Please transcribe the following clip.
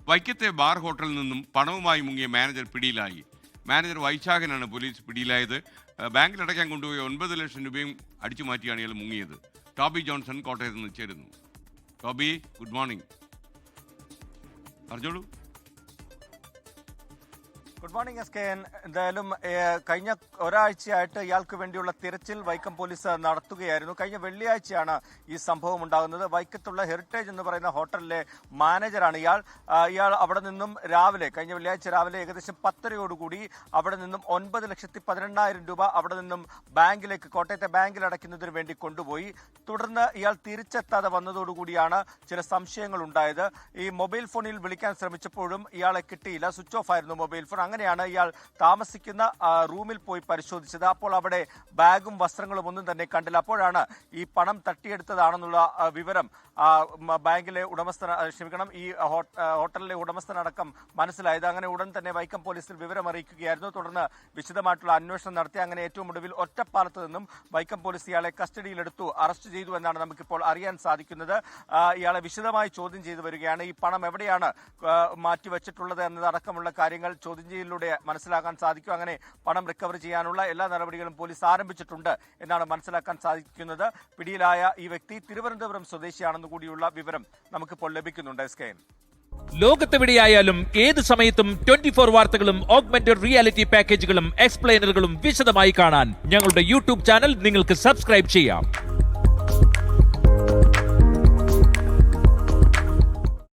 വൈക്കത്തെ bar ഹോട്ടലിൽ നിന്നും പണവുമായി മുങ്ങിയ മാനേജർ പിടിയിലായി. മാനേജർ വൈശാഖനാണ് പോലീസ് പിടിയിലായത്. ബാങ്കിൽ അടയ്ക്കാൻ കൊണ്ടുപോയി 9 ലക്ഷം രൂപയും അടിച്ചു മാറ്റിയാണ് ഇയാൾ മുങ്ങിയത്. ടോബി ജോൺസൺ കോട്ടയത്ത് നിന്ന് ചേരുന്നു. Toby, good morning. പറഞ്ഞോളൂ. Good morning SKN. എന്തായാലും കഴിഞ്ഞ ഒരാഴ്ചയായിട്ട് ഇയാൾക്ക് വേണ്ടിയുള്ള തിരച്ചിൽ വൈക്കം പോലീസ് നടത്തുകയായിരുന്നു. കഴിഞ്ഞ വെള്ളിയാഴ്ചയാണ് ഈ സംഭവം ഉണ്ടാകുന്നത്. വൈക്കത്തുള്ള ഹെറിറ്റേജ് എന്ന് പറയുന്ന ഹോട്ടലിലെ മാനേജറാണ് ഇയാൾ അവിടെ നിന്നും കഴിഞ്ഞ വെള്ളിയാഴ്ച രാവിലെ ഏകദേശം 10:30 അവിടെ നിന്നും 9,18,000 രൂപ അവിടെ നിന്നും കോട്ടയത്തെ ബാങ്കിൽ അടയ്ക്കുന്നതിന് വേണ്ടി കൊണ്ടുപോയി. തുടർന്ന് ഇയാൾ തിരിച്ചെത്താതെ വന്നതോടുകൂടിയാണ് ചില സംശയങ്ങൾ ഉണ്ടായത്. ഈ മൊബൈൽ ഫോണിൽ വിളിക്കാൻ ശ്രമിച്ചപ്പോഴും ഇയാളെ കിട്ടിയില്ല, സ്വിച്ച് ഓഫ് ആയിരുന്നു മൊബൈൽ ഫോൺ. അങ്ങനെയാണ് ഇയാൾ താമസിക്കുന്ന റൂമിൽ പോയി പരിശോധിച്ചത്. അപ്പോൾ അവിടെ ബാഗും വസ്ത്രങ്ങളും ഒന്നും തന്നെ കണ്ടില്ല. അപ്പോഴാണ് ഈ പണം തട്ടിയെടുത്തതാണെന്നുള്ള വിവരം ബാങ്കിലെ ഈ ഹോട്ടലിലെ ഉടമസ്ഥനടക്കം മനസ്സിലായത്. അങ്ങനെ ഉടൻ തന്നെ വൈക്കം പോലീസിൽ വിവരം അറിയിക്കുകയായിരുന്നു. തുടർന്ന് വിശദമായിട്ടുള്ള അന്വേഷണം നടത്തി. അങ്ങനെ ഏറ്റവും ഒടുവിൽ ഒറ്റപ്പാലത്ത് നിന്നും വൈക്കം പോലീസ് ഇയാളെ കസ്റ്റഡിയിലെടുത്തു, അറസ്റ്റ് ചെയ്തു എന്നാണ് നമുക്കിപ്പോൾ അറിയാൻ സാധിക്കുന്നത്. ഇയാളെ വിശദമായി ചോദ്യം ചെയ്തു വരികയാണ്. ഈ പണം എവിടെയാണ് മാറ്റിവെച്ചിട്ടുള്ളത് എന്നതടക്കമുള്ള കാര്യങ്ങൾ ചോദ്യം ചെയ്യലിലൂടെ മനസ്സിലാക്കാൻ സാധിക്കും. അങ്ങനെ പണം റിക്കവർ ചെയ്യാനുള്ള എല്ലാ നടപടികളും പോലീസ് ആരംഭിച്ചിട്ടുണ്ട് എന്നാണ് മനസ്സിലാക്കാൻ സാധിക്കുന്നത്. പിടിയിലായ ഈ വ്യക്തി തിരുവനന്തപുരം സ്വദേശിയാണെന്ന് കൂടിയുള്ള വിവരം നമുക്കിപ്പോൾ ലഭിക്കുന്നുണ്ട്. SKN. ലോകത്തെവിടെയായാലും ഏത് സമയത്തും 24 വാർത്തകളും ഓഗ്മെന്റഡ് റിയാലിറ്റി പാക്കേജുകളും എക്സ്പ്ലെയിനറുകളും വിശദമായി കാണാൻ ഞങ്ങളുടെ യൂട്യൂബ് ചാനൽ നിങ്ങൾക്ക് സബ്സ്ക്രൈബ് ചെയ്യാം.